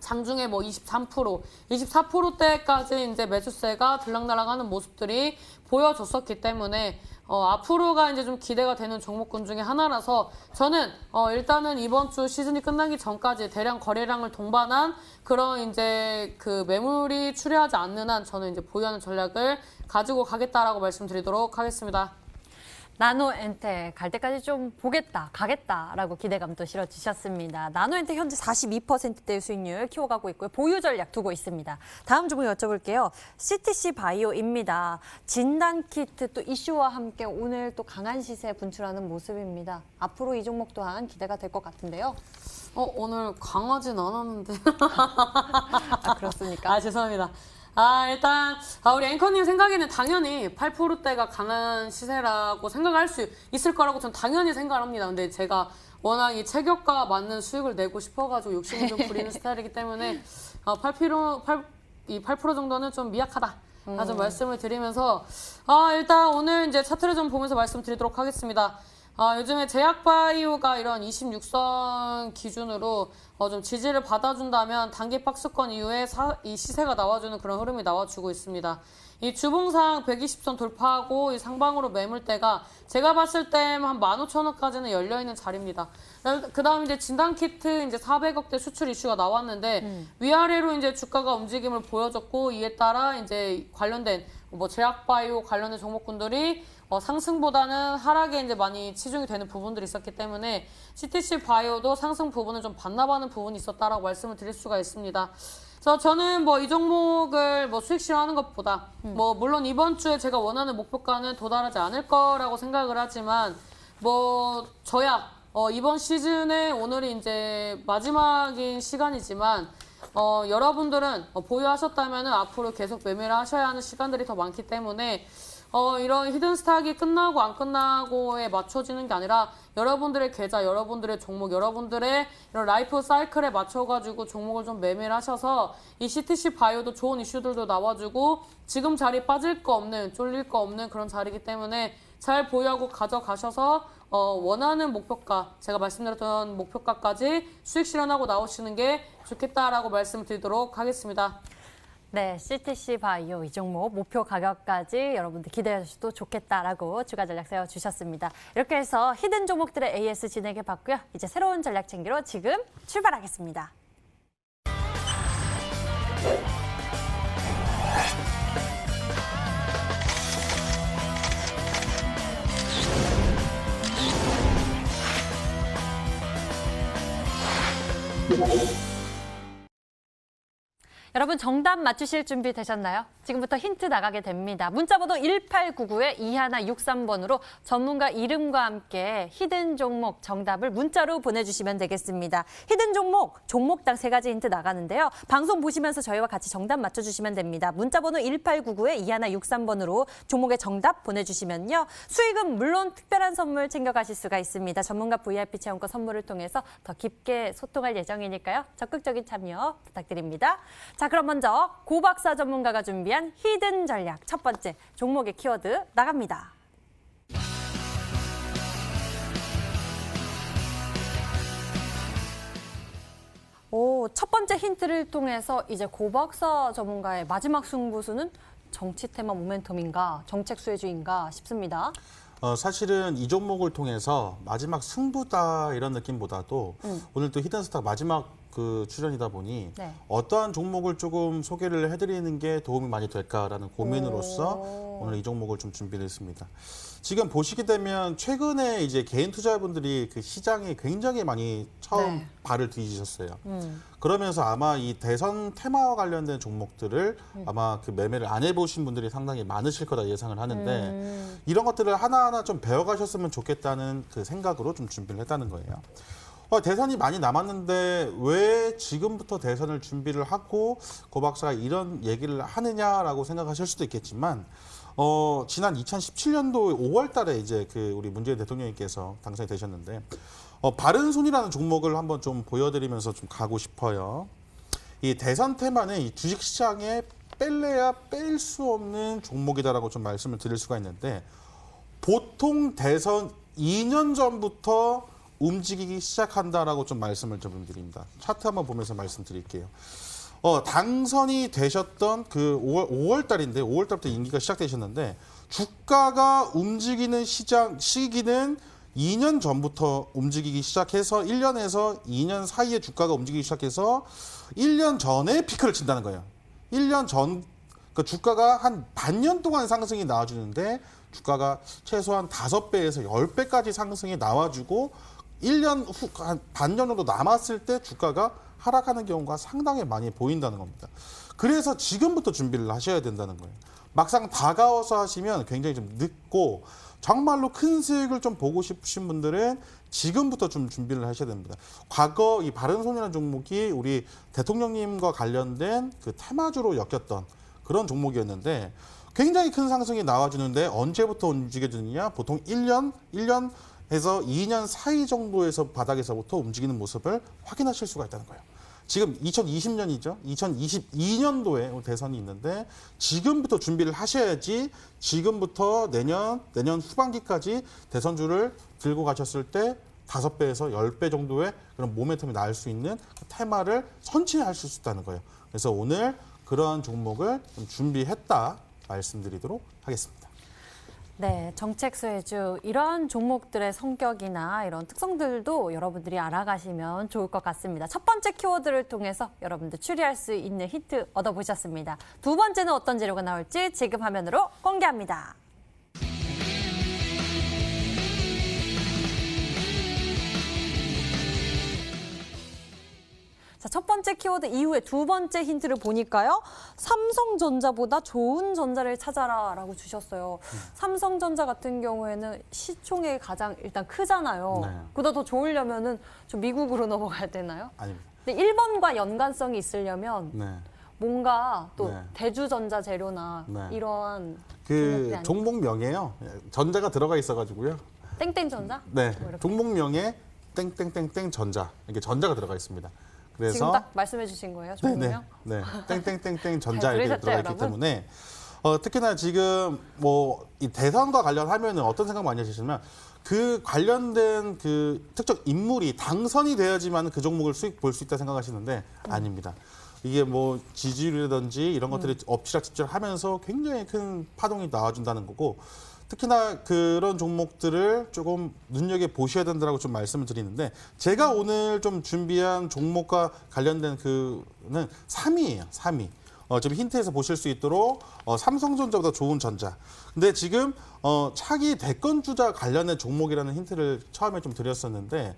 장중에 뭐 23%, 24%대까지 이제 매수세가 들락날락하는 모습들이 보여줬었기 때문에 앞으로가 이제 좀 기대가 되는 종목군 중에 하나라서 저는 일단은 이번 주 시즌이 끝나기 전까지 대량 거래량을 동반한 그런 이제 그 매물이 출회하지 않는 한 저는 이제 보유하는 전략을 가지고 가겠다라고 말씀드리도록 하겠습니다. 나노엔테 갈 때까지 좀 보겠다, 가겠다라고 기대감도 실어주셨습니다. 나노엔테 현재 42%대의 수익률 키워가고 있고요. 보유 전략 두고 있습니다. 다음 종목 여쭤볼게요. CTC 바이오입니다. 진단키트 또 이슈와 함께 오늘 또 강한 시세 분출하는 모습입니다. 앞으로 이 종목 또한 기대가 될 것 같은데요. 오늘 강하진 않았는데. 아, 그렇습니까? 죄송합니다. 일단 우리 앵커님 생각에는 당연히 8%대가 강한 시세라고 생각할 수 있을 거라고 전 당연히 생각합니다. 근데 제가 워낙 이 체격과 맞는 수익을 내고 싶어가지고 욕심을 좀 부리는 스타일이기 때문에 8% 정도는 좀 미약하다. 좀 말씀을 드리면서 일단 오늘 이제 차트를 좀 보면서 말씀드리도록 하겠습니다. 요즘에 제약바이오가 이런 26선 기준으로 좀 지지를 받아준다면 단기 박스권 이후에 이 시세가 나와주는 그런 흐름이 나와주고 있습니다. 이 주봉상 120선 돌파하고 이 상방으로 매물대가 제가 봤을 때 한 15,000원까지는 열려있는 자리입니다. 그 다음 이제 진단키트 이제 400억대 수출 이슈가 나왔는데 위아래로 이제 주가가 움직임을 보여줬고 이에 따라 이제 관련된 뭐 제약바이오 관련된 종목군들이 상승보다는 하락에 이제 많이 치중이 되는 부분들이 있었기 때문에 CTC 바이오도 상승 부분을 좀 반납하는 부분이 있었다라고 말씀을 드릴 수가 있습니다. 그래서 저는 뭐 이 종목을 뭐 수익 실현하는 것보다 뭐 물론 이번 주에 제가 원하는 목표가는 도달하지 않을 거라고 생각을 하지만 뭐 저야 이번 시즌에 오늘이 이제 마지막인 시간이지만 여러분들은 보유하셨다면 앞으로 계속 매매를 하셔야 하는 시간들이 더 많기 때문에 이런 히든스탁이 끝나고 안 끝나고에 맞춰지는 게 아니라 여러분들의 계좌, 여러분들의 종목, 여러분들의 이런 라이프 사이클에 맞춰가지고 종목을 좀 매매를 하셔서 이 CTC 바이오도 좋은 이슈들도 나와주고 지금 자리 빠질 거 없는, 쫄릴 거 없는 그런 자리이기 때문에 잘 보유하고 가져가셔서 원하는 목표가, 제가 말씀드렸던 목표가까지 수익 실현하고 나오시는 게 좋겠다라고 말씀드리도록 하겠습니다. 네, CTC 바이오 이 종목 목표 가격까지 여러분들 기대해 주셔도 좋겠다라고 추가 전략 세워주셨습니다. 이렇게 해서 히든 종목들의 AS 진행해 봤고요. 이제 새로운 전략 챙기러 지금 출발하겠습니다. 여러분 정답 맞추실 준비 되셨나요? 지금부터 힌트 나가게 됩니다. 문자번호 1899-2163번으로 전문가 이름과 함께 히든 종목 정답을 문자로 보내주시면 되겠습니다. 히든 종목, 종목당 3가지 힌트 나가는데요. 방송 보시면서 저희와 같이 정답 맞춰주시면 됩니다. 문자번호 1899-2163번으로 종목의 정답 보내주시면요. 수익은 물론 특별한 선물 챙겨가실 수가 있습니다. 전문가 VIP 체험권 선물을 통해서 더 깊게 소통할 예정이니까요. 적극적인 참여 부탁드립니다. 자, 그럼 먼저 고박사 전문가가 준비한 히든 전략 첫 번째 종목의 키워드 나갑니다. 첫 번째 힌트를 통해서 이제 고박사 전문가의 마지막 승부수는 정치 테마 모멘텀인가 정책 수혜주인가 싶습니다. 사실은 이 종목을 통해서 마지막 승부다 이런 느낌보다도 오늘 또 히든스탁 마지막 그 출연이다 보니 네. 어떠한 종목을 조금 소개를 해드리는 게 도움이 많이 될까라는 고민으로서 오늘 이 종목을 좀 준비를 했습니다. 지금 보시게 되면 최근에 이제 개인 투자자분들이 그 시장에 굉장히 많이 처음 네. 발을 디디셨어요. 그러면서 아마 이 대선 테마와 관련된 종목들을 아마 그 매매를 안 해보신 분들이 상당히 많으실 거다 예상을 하는데 이런 것들을 하나하나 좀 배워가셨으면 좋겠다는 그 생각으로 좀 준비를 했다는 거예요. 대선이 많이 남았는데 왜 지금부터 대선을 준비를 하고 고 박사가 이런 얘기를 하느냐라고 생각하실 수도 있겠지만 지난 2017년도 5월 달에 이제 그 우리 문재인 대통령님께서 당선이 되셨는데 바른손이라는 종목을 한번 좀 보여드리면서 좀 가고 싶어요. 이 대선 테마는 이 주식시장의 뺄래야 뺄 수 없는 종목이다라고 좀 말씀을 드릴 수가 있는데 보통 대선 2년 전부터 움직이기 시작한다라고 좀 말씀을 좀 드립니다. 차트 한번 보면서 말씀드릴게요. 당선이 되셨던 그 5월 달인데 5월 달부터 임기가 시작되셨는데 주가가 움직이는 시기는 2년 전부터 움직이기 시작해서 1년에서 2년 사이에 주가가 움직이기 시작해서 1년 전에 피크를 친다는 거예요. 1년 전, 그 주가가 한 반년 동안 상승이 나와주는데 주가가 최소한 5배에서 10배까지 상승이 나와주고 1년 후, 한 반년 정도 남았을 때 주가가 하락하는 경우가 상당히 많이 보인다는 겁니다. 그래서 지금부터 준비를 하셔야 된다는 거예요. 막상 다가와서 하시면 굉장히 좀 늦고 정말로 큰 수익을 좀 보고 싶으신 분들은 지금부터 좀 준비를 하셔야 됩니다. 과거 이 바른손이라는 종목이 우리 대통령님과 관련된 그 테마주로 엮였던 그런 종목이었는데 굉장히 큰 상승이 나와주는데 언제부터 움직여주느냐? 보통 1년에서 2년 사이 정도에서 바닥에서부터 움직이는 모습을 확인하실 수가 있다는 거예요. 지금 2020년이죠. 2022년도에 대선이 있는데 지금부터 준비를 하셔야지 지금부터 내년 후반기까지 대선주를 들고 가셨을 때 5배에서 10배 정도의 그런 모멘텀이 나올 수 있는 그 테마를 선취하실 수 있다는 거예요. 그래서 오늘 그러한 종목을 좀 준비했다 말씀드리도록 하겠습니다. 네, 정책 수혜주 이러한 종목들의 성격이나 이런 특성들도 여러분들이 알아가시면 좋을 것 같습니다. 첫 번째 키워드를 통해서 여러분들 추리할 수 있는 힌트 얻어보셨습니다. 두 번째는 어떤 재료가 나올지 지금 화면으로 공개합니다. 자, 첫 번째 키워드 이후에 두 번째 힌트를 보니까요. 삼성전자보다 좋은 전자를 찾아라라고 주셨어요. 삼성전자 같은 경우에는 시총이 가장 일단 크잖아요. 네. 그보다 더 좋으려면은 좀 미국으로 넘어가야 되나요? 아닙니다. 근데 1번과 연관성이 있으려면 네. 뭔가 또 네. 대주전자 재료나 네. 이러한 그 종목명에요. 전자가 들어가 있어가지고요. 땡땡전자? 네. 뭐 이렇게. 종목명에 땡땡땡땡 전자. 이게 전자가 들어가 있습니다. 그래서 지금 딱 말씀해 주신 거예요, 종목명? 네. 땡땡땡땡 전자 잘 이렇게 들으셨죠, 들어가 있기 여러분? 때문에 특히나 지금 뭐 이 대선과 관련하면은 어떤 생각 많이 하시냐면 그 관련된 그 특정 인물이 당선이 돼야지만 그 종목을 수익 볼 수 있다 생각하시는데 아닙니다. 이게 뭐 지지율이라든지 이런 것들이 엎치락뒤치락하면서 굉장히 큰 파동이 나와준다는 거고 특히나 그런 종목들을 조금 눈여겨 보셔야 된다고 좀 말씀을 드리는데 제가 오늘 좀 준비한 종목과 관련된 그는 3위예요. 3위. 지금 힌트에서 보실 수 있도록 삼성전자보다 좋은 전자. 근데 지금 차기 대권 주자 관련된 종목이라는 힌트를 처음에 좀 드렸었는데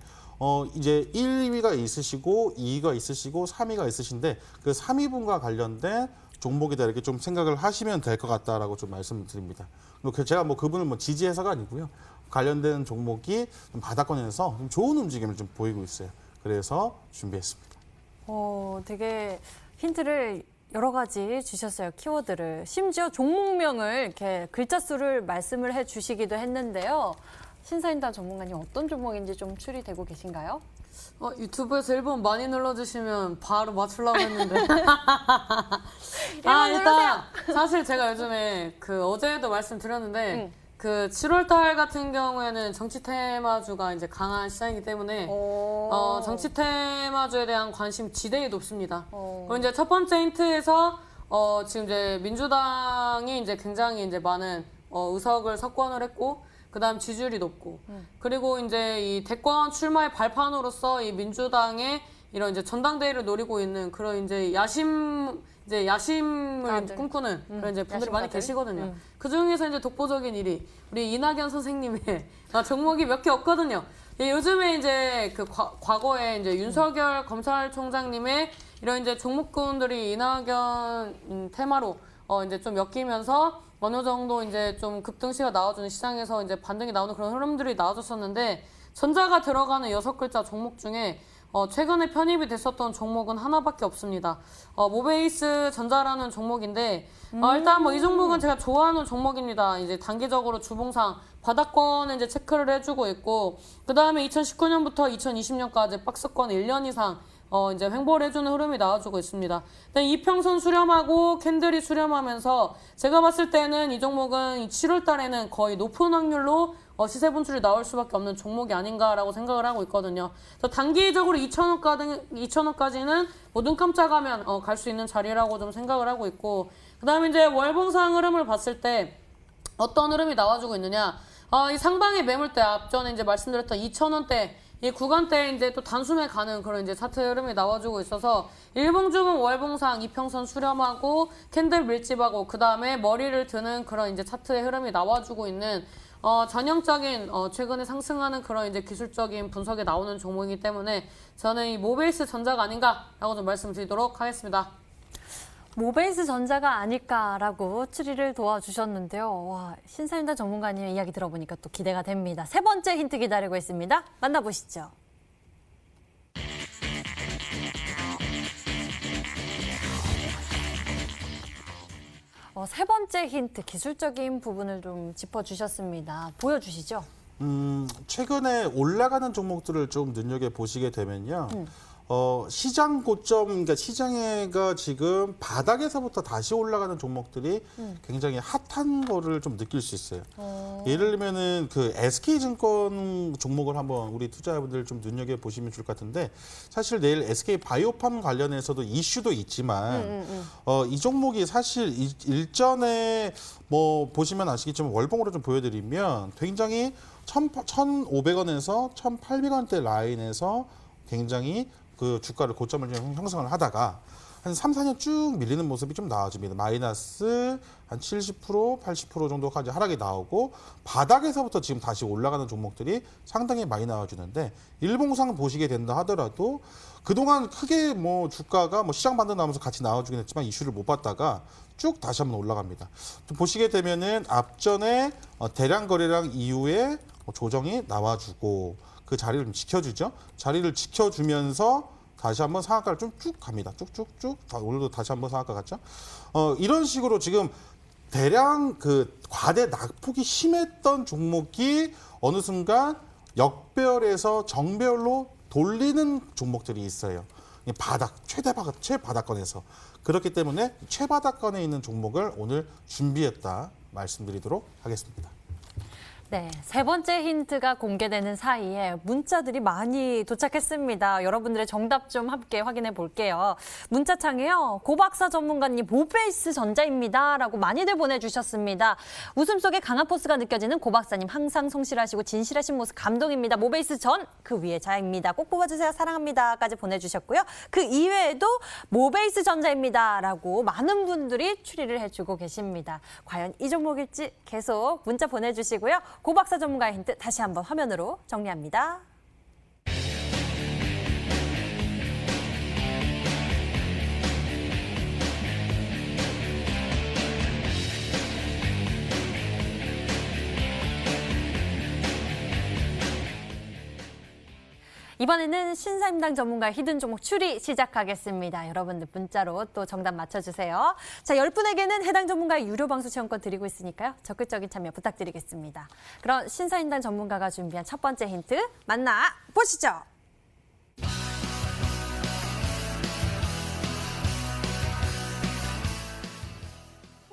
이제 1위가 있으시고 2위가 있으시고 3위가 있으신데 그 3위분과 관련된 종목이다 이렇게 좀 생각을 하시면 될 것 같다라고 좀 말씀을 드립니다. 제가 뭐 그분을 뭐 지지해서가 아니고요. 관련된 종목이 좀 바닥권에서 좀 좋은 움직임을 좀 보이고 있어요. 그래서 준비했습니다. 되게 힌트를 여러 가지 주셨어요. 키워드를. 심지어 종목명을 이렇게 글자 수를 말씀을 해 주시기도 했는데요. 신사임당 전문가님 어떤 종목인지 좀 추리되고 계신가요? 유튜브에서 1번 많이 눌러주시면 바로 맞추려고 했는데. 일번 일단 사실 제가 요즘에 그 어제도 말씀드렸는데 그 7월달 같은 경우에는 정치 테마주가 이제 강한 시장이기 때문에 정치 테마주에 대한 관심 지대히 높습니다. 그리고 이제 첫 번째 힌트에서 지금 이제 민주당이 이제 굉장히 이제 많은 의석을 석권을 했고 그다음 지지율이 높고 그리고 이제 이 대권 출마의 발판으로서 이 민주당의 이런 이제 전당대회를 노리고 있는 그런 이제 야심을 꿈꾸는 그런 이제 분들이 많이 야심가들? 계시거든요. 그 중에서 이제 독보적인 일이 우리 이낙연 선생님의 종목이 몇 개 없거든요. 요즘에 이제 그 과거에 이제 윤석열 검찰총장님의 이런 이제 종목군들이 이낙연 테마로 이제 좀 엮이면서 어느 정도 이제 좀 급등시가 나와주는 시장에서 이제 반등이 나오는 그런 흐름들이 나와줬었는데 전자가 들어가는 6글자 종목 중에 최근에 편입이 됐었던 종목은 하나밖에 없습니다. 모베이스 전자라는 종목인데 일단 뭐 이 종목은 제가 좋아하는 종목입니다. 이제 단기적으로 주봉상 바닥권을 이제 체크를 해주고 있고 그 다음에 2019년부터 2020년까지 박스권 1년 이상 이제 횡보를 해주는 흐름이 나와주고 있습니다. 근데 이평선 수렴하고 캔들이 수렴하면서 제가 봤을 때는 이 종목은 7월 달에는 거의 높은 확률로 시세 분출이 나올 수밖에 없는 종목이 아닌가라고 생각을 하고 있거든요. 그래서 단기적으로 2,000원까지는 뭐 눈 깜짝하면 갈 수 있는 자리라고 좀 생각을 하고 있고, 그다음에 이제 월봉상 흐름을 봤을 때 어떤 흐름이 나와주고 있느냐? 이 상방의 매물대 앞전에 이제 말씀드렸던 2,000원대 이 구간대에 이제 또 단숨에 가는 그런 이제 차트 흐름이 나와주고 있어서 일봉주봉 월봉상 이평선 수렴하고 캔들 밀집하고 그 다음에 머리를 드는 그런 이제 차트의 흐름이 나와주고 있는 전형적인 최근에 상승하는 그런 이제 기술적인 분석에 나오는 종목이기 때문에 저는 이 모베이스 전자가 아닌가라고 좀 말씀드리도록 하겠습니다. 모베이스 전자가 아닐까라고 추리를 도와주셨는데요. 와, 신사임당 전문가님의 이야기 들어보니까 또 기대가 됩니다. 세 번째 힌트 기다리고 있습니다. 만나보시죠. 세 번째 힌트, 기술적인 부분을 좀 짚어주셨습니다. 보여주시죠. 최근에 올라가는 종목들을 좀 눈여겨보시게 되면요. 시장 고점, 그러니까 시장가 지금 바닥에서부터 다시 올라가는 종목들이 굉장히 핫한 거를 좀 느낄 수 있어요. 예를 들면은 그 SK증권 종목을 한번 우리 투자자분들 좀 눈여겨보시면 좋을 것 같은데, 사실 내일 SK 바이오팜 관련해서도 이슈도 있지만, 이 종목이 사실 일전에 뭐 보시면 아시겠지만 월봉으로 좀 보여드리면 굉장히 1,500원에서 1,800원대 라인에서 굉장히 그 주가를 고점을 좀 형성을 하다가 한 3, 4년 쭉 밀리는 모습이 좀 나와집니다. 마이너스 한 70%, 80% 정도까지 하락이 나오고 바닥에서부터 지금 다시 올라가는 종목들이 상당히 많이 나와주는데, 일봉상 보시게 된다 하더라도 그동안 크게 뭐 주가가 뭐 시장 반등 나오면서 같이 나와주긴 했지만 이슈를 못 봤다가 쭉 다시 한번 올라갑니다. 좀 보시게 되면은 앞전에 대량 거래량 이후에 조정이 나와주고 그 자리를 좀 지켜주죠. 자리를 지켜주면서 다시 한번 상한가를 좀 쭉 갑니다. 쭉쭉쭉. 오늘도 다시 한번 상한가 갔죠. 이런 식으로 지금 대량 그 과대 낙폭이 심했던 종목이 어느 순간 역배열에서 정배열로 돌리는 종목들이 있어요. 최바닥권에서. 그렇기 때문에 최바닥권에 있는 종목을 오늘 준비했다 말씀드리도록 하겠습니다. 네, 세 번째 힌트가 공개되는 사이에 문자들이 많이 도착했습니다. 여러분들의 정답 좀 함께 확인해 볼게요. 문자창에요. 고박사 전문가님 모베이스 전자입니다. 라고 많이들 보내주셨습니다. 웃음 속에 강한 포스가 느껴지는 고박사님 항상 성실하시고 진실하신 모습 감동입니다. 모베이스 전, 그 위에 자입니다. 꼭 뽑아주세요. 사랑합니다. 까지 보내주셨고요. 그 이외에도 모베이스 전자입니다. 라고 많은 분들이 추리를 해주고 계십니다. 과연 이 종목일지 계속 문자 보내주시고요. 고박사 전문가의 힌트 다시 한번 화면으로 정리합니다. 이번에는 신사임당 전문가의 히든 종목 추리 시작하겠습니다. 여러분들 문자로 또 정답 맞춰주세요. 자, 10분에게는 해당 전문가의 유료 방수 체험권 드리고 있으니까요. 적극적인 참여 부탁드리겠습니다. 그럼 신사임당 전문가가 준비한 첫 번째 힌트 만나보시죠.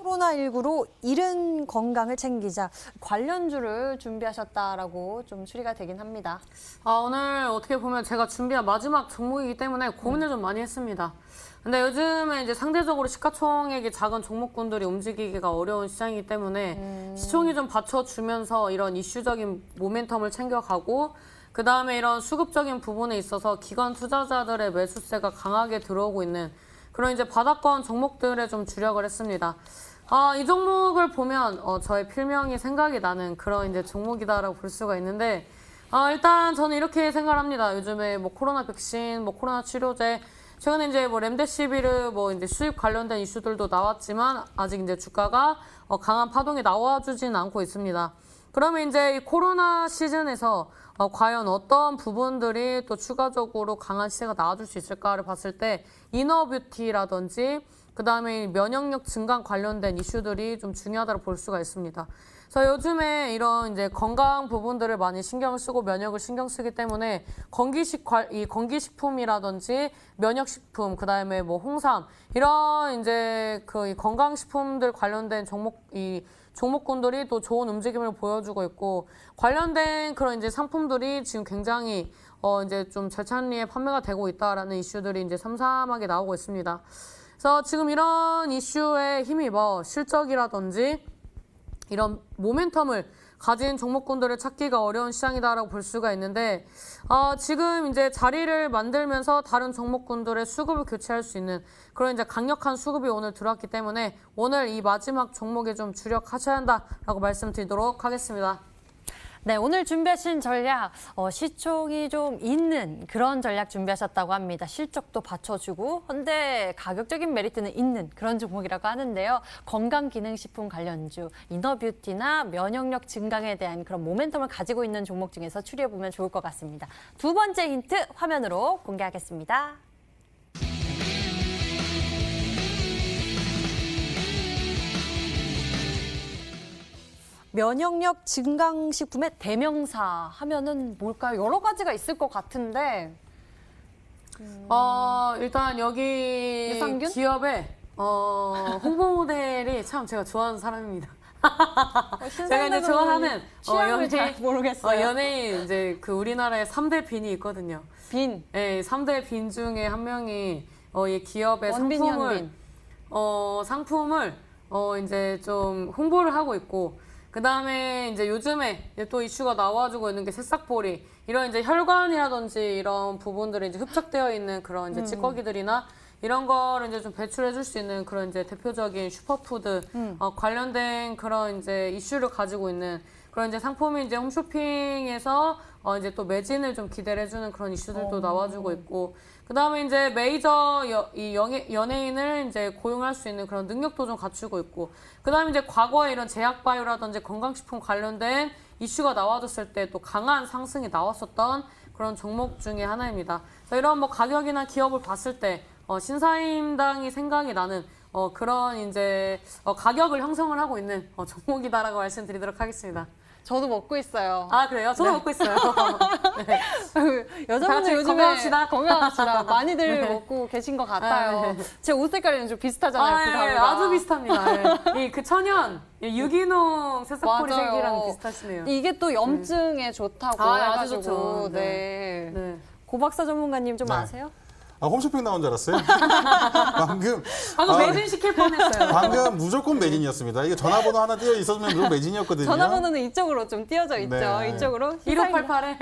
코로나19로 잃은 건강을 챙기자 관련주를 준비하셨다라고 좀 추리가 되긴 합니다. 오늘 어떻게 보면 제가 준비한 마지막 종목이기 때문에 고민을 좀 많이 했습니다. 근데 요즘에 이제 상대적으로 시가총액이 작은 종목군들이 움직이기가 어려운 시장이기 때문에 시총이 좀 받쳐주면서 이런 이슈적인 모멘텀을 챙겨가고, 그 다음에 이런 수급적인 부분에 있어서 기관 투자자들의 매수세가 강하게 들어오고 있는 그런 이제 바닥권 종목들에 좀 주력을 했습니다. 이 종목을 보면 저의 필명이 생각이 나는 그런 이제 종목이다라고 볼 수가 있는데, 일단 저는 이렇게 생각합니다. 요즘에 뭐 코로나 백신, 뭐 코로나 치료제, 최근에 이제 뭐 렘데시비르 뭐 이제 수입 관련된 이슈들도 나왔지만 아직 이제 주가가 강한 파동이 나와주진 않고 있습니다. 그러면 이제 이 코로나 시즌에서 과연 어떤 부분들이 또 추가적으로 강한 시세가 나와줄 수 있을까를 봤을 때 이너뷰티라든지 그 다음에 면역력 증강 관련된 이슈들이 좀 중요하다고 볼 수가 있습니다. 자, 요즘에 이런 이제 건강 부분들을 많이 신경을 쓰고 면역을 신경 쓰기 때문에 이 건기식품이라든지 면역식품, 그다음에 뭐 홍삼 이런 이제 이 건강식품들 관련된 종목군들이 또 좋은 움직임을 보여주고 있고 관련된 그런 이제 상품들이 지금 굉장히 이제 좀 절찬리에 판매가 되고 있다라는 이슈들이 이제 삼삼하게 나오고 있습니다. 그래서 지금 이런 이슈에 힘입어 실적이라든지 이런 모멘텀을 가진 종목군들을 찾기가 어려운 시장이다라고 볼 수가 있는데 지금 이제 자리를 만들면서 다른 종목군들의 수급을 교체할 수 있는 그런 이제 강력한 수급이 오늘 들어왔기 때문에 오늘 이 마지막 종목에 좀 주력하셔야 한다라고 말씀드리도록 하겠습니다. 네, 오늘 준비하신 전략, 시총이 좀 있는 그런 전략 준비하셨다고 합니다. 실적도 받쳐주고, 근데 가격적인 메리트는 있는 그런 종목이라고 하는데요. 건강기능식품 관련주, 이너뷰티나 면역력 증강에 대한 그런 모멘텀을 가지고 있는 종목 중에서 추려보면 좋을 것 같습니다. 두 번째 힌트 화면으로 공개하겠습니다. 면역력 증강식품의 대명사 하면은 뭘까요? 여러 가지가 있을 것 같은데. 일단 여기 유산균? 기업의 홍보 모델이 참 제가 좋아하는 사람입니다. 제가 이제 좋아하는 취향을 잘 모르겠어요. 연예인 이제 그 우리나라에 3대 빈이 있거든요. 빈. 네, 3대 빈 중에 한 명이 이 기업의 원빈, 현빈. 상품을 이제 좀 홍보를 하고 있고 그다음에 이제 요즘에 또 이슈가 나와주고 있는 게 새싹보리 이런 이제 혈관이라든지 이런 부분들이 이제 흡착되어 있는 그런 이제 찌꺼기들이나 이런 거를 이제 좀 배출해 줄 수 있는 그런 이제 대표적인 슈퍼푸드 관련된 그런 이제 이슈를 가지고 있는 그런 이제 상품이 이제 홈쇼핑에서 이제 또 매진을 좀 기대를 해주는 그런 이슈들도 나와주고 있고 그다음에 이제 메이저 연예인을 이제 고용할 수 있는 그런 능력도 좀 갖추고 있고 그다음에 이제 과거에 이런 제약바이오라든지 건강식품 관련된 이슈가 나와줬을 때 또 강한 상승이 나왔었던 그런 종목 중에 하나입니다. 그래서 이런 뭐 가격이나 기업을 봤을 때 신사임당이 생각이 나는 그런 이제 가격을 형성을 하고 있는 종목이다라고 말씀드리도록 하겠습니다. 저도 먹고 있어요. 아 그래요? 저도 먹고 있어요. 네. 여자분들 같이 요즘에 건강합시다. 건강합시다. 많이들 네. 먹고 계신 것 같아요. 아, 네. 제 옷 색깔이랑 좀 비슷하잖아요. 그 가루가. 아주 비슷합니다. 그 천연 유기농 새싹보리 맞아요. 색이랑 비슷하시네요. 이게 또 염증에 좋다고 아주 해가지고. 좋죠. 네. 네. 고박사 전문가님 좀 네. 아세요? 홈쇼핑 나온 줄 알았어요. 방금 매진 시킬 뻔했어요. 방금 무조건 매진이었습니다. 이게 전화번호 하나 띄어 있었으면 무조건 매진이었거든요. 전화번호는 이쪽으로 좀 띄어져 있죠. 네. 이쪽으로. 1588에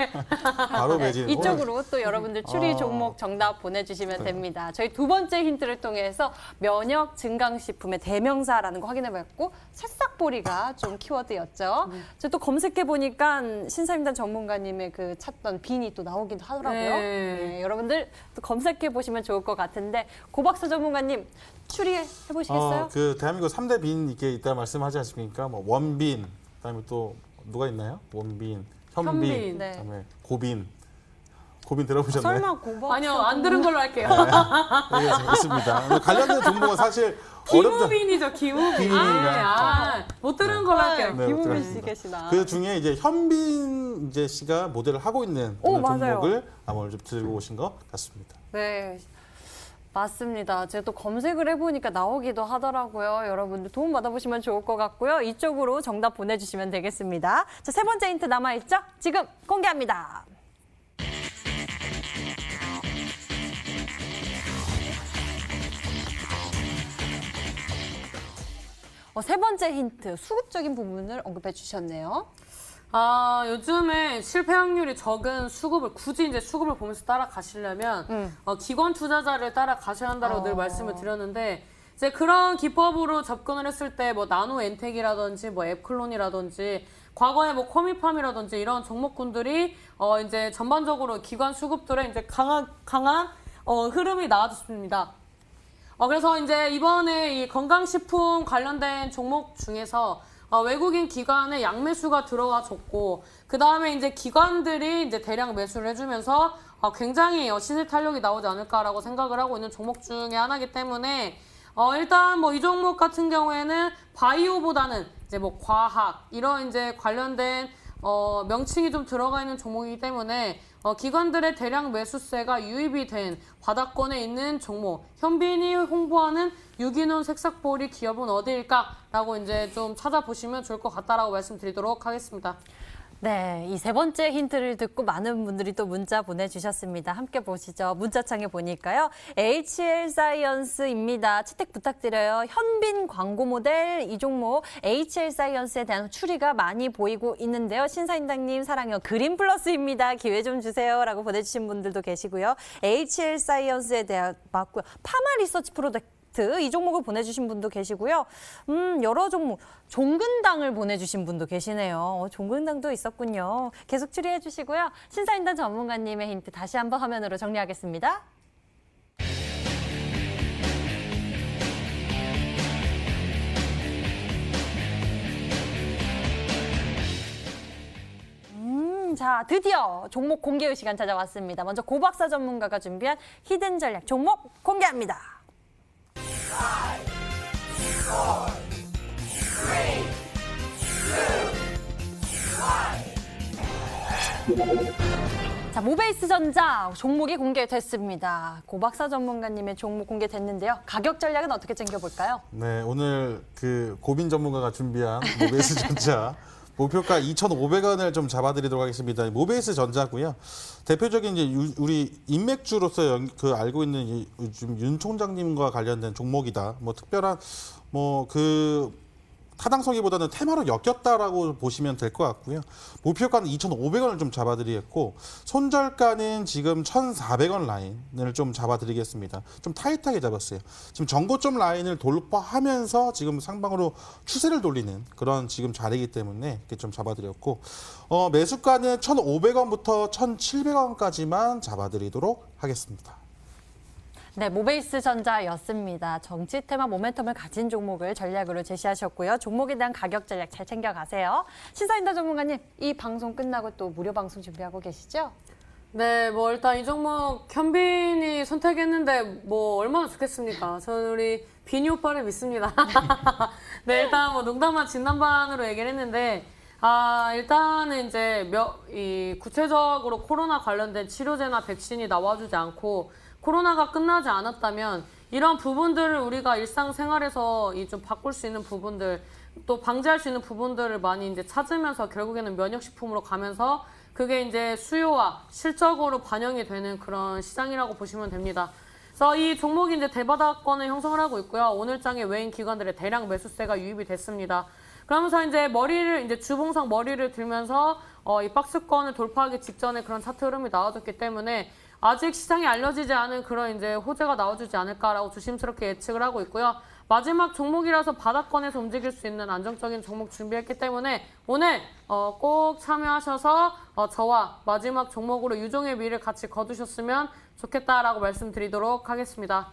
바로 매진. 이쪽으로 또 여러분들 추리 어. 종목 정답 보내주시면 됩니다. 저희 두 번째 힌트를 통해서 면역 증강식품의 대명사라는 거 확인해봤고 새싹보리가 좀 키워드였죠. 제가 또 검색해보니까 신사임당 전문가님의 그 찾던 빈이 또 나오기도 하더라고요. 네. 여러분들 또 검색해보시면 좋을 것 같은데 고박사 전문가님 추리해보시겠어요? 그 대한민국 3대 빈 이렇게 있다 말씀하지 않습니까? 뭐 원빈, 그다음에 또 누가 있나요? 원빈, 현빈, 현빈. 네. 그다음에 고빈. 고빈 들어보셨나요? 설마 고박사 아니요 안 들은 걸로 할게요. 네, 있습니다. 관련된 정보가 사실 어렵죠. 기무빈이죠 기무빈. 기무빈이가. 못 들은 걸로 할게요. 네, 김은미 씨 들어갑니다. 계시나? 그 중에 이제 현빈 이제 씨가 모델을 하고 있는 오, 오늘 맞아요. 종목을 아마 오늘 좀 들고 오신 것 같습니다. 네. 맞습니다. 제가 또 검색을 해보니까 나오기도 하더라고요. 여러분들 도움 받아보시면 좋을 것 같고요. 이쪽으로 정답 보내주시면 되겠습니다. 자, 세 번째 힌트 남아있죠? 지금 공개합니다. 세 번째 힌트, 수급적인 부분을 언급해 주셨네요. 요즘에 실패 확률이 적은 수급을 굳이 이제 수급을 보면서 따라가시려면 기관 투자자를 따라가셔야 한다고 늘 말씀을 드렸는데 이제 그런 기법으로 접근을 했을 때 뭐 나노 엔텍이라든지 뭐 앱클론이라든지 과거에 뭐 코미팜이라든지 이런 종목군들이 이제 전반적으로 기관 수급들의 이제 강한 흐름이 나와줬습니다. 그래서 이제 이번에 이 건강식품 관련된 종목 중에서 외국인 기관의 양매수가 들어와 줬고, 그 다음에 이제 기관들이 이제 대량 매수를 해주면서 굉장히 시세 탄력이 나오지 않을까라고 생각을 하고 있는 종목 중에 하나이기 때문에 일단 뭐 이 종목 같은 경우에는 바이오보다는 이제 뭐 과학 이런 이제 관련된 명칭이 좀 들어가 있는 종목이기 때문에 기관들의 대량 매수세가 유입이 된 바닥권에 있는 종목. 현빈이 홍보하는 유기농 색싹보리 기업은 어디일까라고 이제 좀 찾아보시면 좋을 것 같다라고 말씀드리도록 하겠습니다. 네, 이 세 번째 힌트를 듣고 많은 분들이 또 문자 보내주셨습니다. 함께 보시죠. 문자창에 보니까요. HL사이언스입니다. 채택 부탁드려요. 현빈 광고 모델 이 종목 HL사이언스에 대한 추리가 많이 보이고 있는데요. 신사임당님 사랑해요. 그린 플러스입니다. 기회 좀 주세요. 라고 보내주신 분들도 계시고요. HL사이언스에 대한 맞고요. 파마 리서치 프로젝트 이 종목을 보내주신 분도 계시고요. 여러 종목, 종근당을 보내주신 분도 계시네요. 종근당도 있었군요. 계속 추리해 주시고요. 신사임당 전문가님의 힌트 다시 한번 화면으로 정리하겠습니다. 자, 드디어 종목 공개의 시간 찾아왔습니다. 먼저 고박사 전문가가 준비한 히든 전략 종목 공개합니다. 자, 모베이스 전자 종목이 공개됐습니다. 고박사 전문가님의 종목 공개됐는데요. 가격 전략은 어떻게 챙겨볼까요? 네, 오늘 그 고빈 전문가가 준비한 모베이스 전자 목표가 2,500원을 좀 잡아드리도록 하겠습니다. 모베이스 전자고요. 대표적인 이제 우리 인맥주로서 알고 있는 요즘 윤 총장님과 관련된 종목이다. 뭐 특별한 뭐 타당성이보다는 테마로 엮였다라고 보시면 될 것 같고요. 목표가는 2,500원을 좀 잡아드리겠고 손절가는 지금 1,400원 라인을 좀 잡아드리겠습니다. 좀 타이트하게 잡았어요. 지금 전고점 라인을 돌파하면서 지금 상방으로 추세를 돌리는 그런 지금 자리이기 때문에 이렇게 좀 잡아드렸고 매수가는 1,500원부터 1,700원까지만 잡아드리도록 하겠습니다. 네, 모베이스 전자였습니다. 정치 테마 모멘텀을 가진 종목을 전략으로 제시하셨고요. 종목에 대한 가격 전략 잘 챙겨가세요. 신사임당 전문가님, 이 방송 끝나고 또 무료 방송 준비하고 계시죠? 네, 뭐 일단 이 종목 현빈이 선택했는데 뭐 얼마나 좋겠습니까? 저는 우리 비니 오빠를 믿습니다. 네, 일단 뭐 농담반 진담반으로 얘기를 했는데 일단은 이제 구체적으로 코로나 관련된 치료제나 백신이 나와주지 않고 코로나가 끝나지 않았다면 이런 부분들을 우리가 일상생활에서 좀 바꿀 수 있는 부분들 또 방지할 수 있는 부분들을 많이 이제 찾으면서 결국에는 면역식품으로 가면서 그게 이제 수요와 실적으로 반영이 되는 그런 시장이라고 보시면 됩니다. 그래서 이 종목이 이제 대바닥권을 형성을 하고 있고요. 오늘장에 외인 기관들의 대량 매수세가 유입이 됐습니다. 그러면서 이제 주봉상 머리를 들면서 이 박스권을 돌파하기 직전에 그런 차트 흐름이 나와줬기 때문에 아직 시장에 알려지지 않은 그런 이제 호재가 나와주지 않을까라고 조심스럽게 예측을 하고 있고요. 마지막 종목이라서 바닥권에서 움직일 수 있는 안정적인 종목 준비했기 때문에 오늘 꼭 참여하셔서 저와 마지막 종목으로 유종의 미를 같이 거두셨으면 좋겠다라고 말씀드리도록 하겠습니다.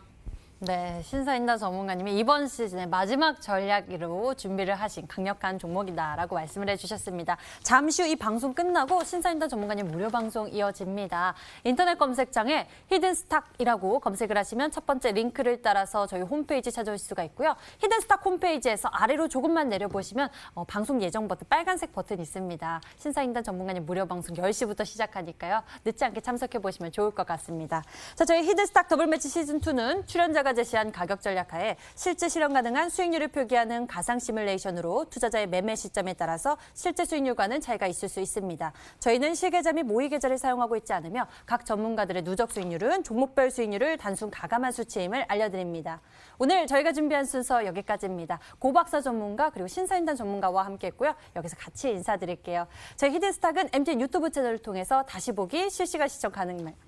네, 신사임당 전문가님이 이번 시즌의 마지막 전략으로 준비를 하신 강력한 종목이다라고 말씀을 해주셨습니다. 잠시 후 이 방송 끝나고 신사임당 전문가님 무료 방송 이어집니다. 인터넷 검색창에 히든스탁이라고 검색을 하시면 첫 번째 링크를 따라서 저희 홈페이지 찾아오실 수가 있고요. 히든스탁 홈페이지에서 아래로 조금만 내려보시면 방송 예정 버튼, 빨간색 버튼 있습니다. 신사임당 전문가님 무료 방송 10시부터 시작하니까요. 늦지 않게 참석해보시면 좋을 것 같습니다. 자, 저희 히든스탁 더블매치 시즌2는 출연자가 제시한 가격 전략하에 실제 실현 가능한 수익률을 표기하는 가상 시뮬레이션으로 투자자의 매매 시점에 따라서 실제 수익률과는 차이가 있을 수 있습니다. 저희는 실계좌 및 모의 계좌를 사용하고 있지 않으며 각 전문가들의 누적 수익률은 종목별 수익률을 단순 가감한 수치임을 알려드립니다. 오늘 저희가 준비한 순서 여기까지입니다. 고박사 전문가 그리고 신사임당 전문가와 함께했고요. 여기서 같이 인사드릴게요. 저희 히든스탁은 MTN 유튜브 채널을 통해서 다시 보기 실시간 시청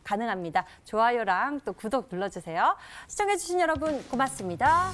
가능합니다. 좋아요랑 또 구독 눌러주세요. 시청해주신 여러분 고맙습니다.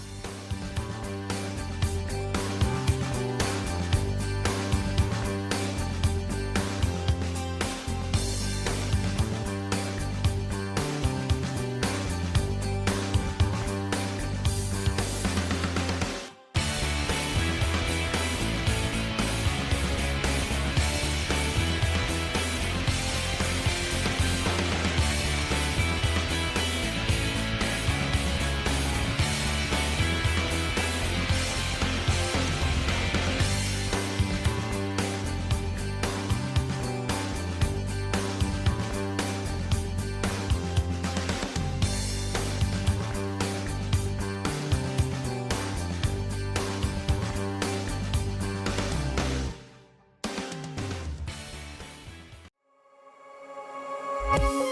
네.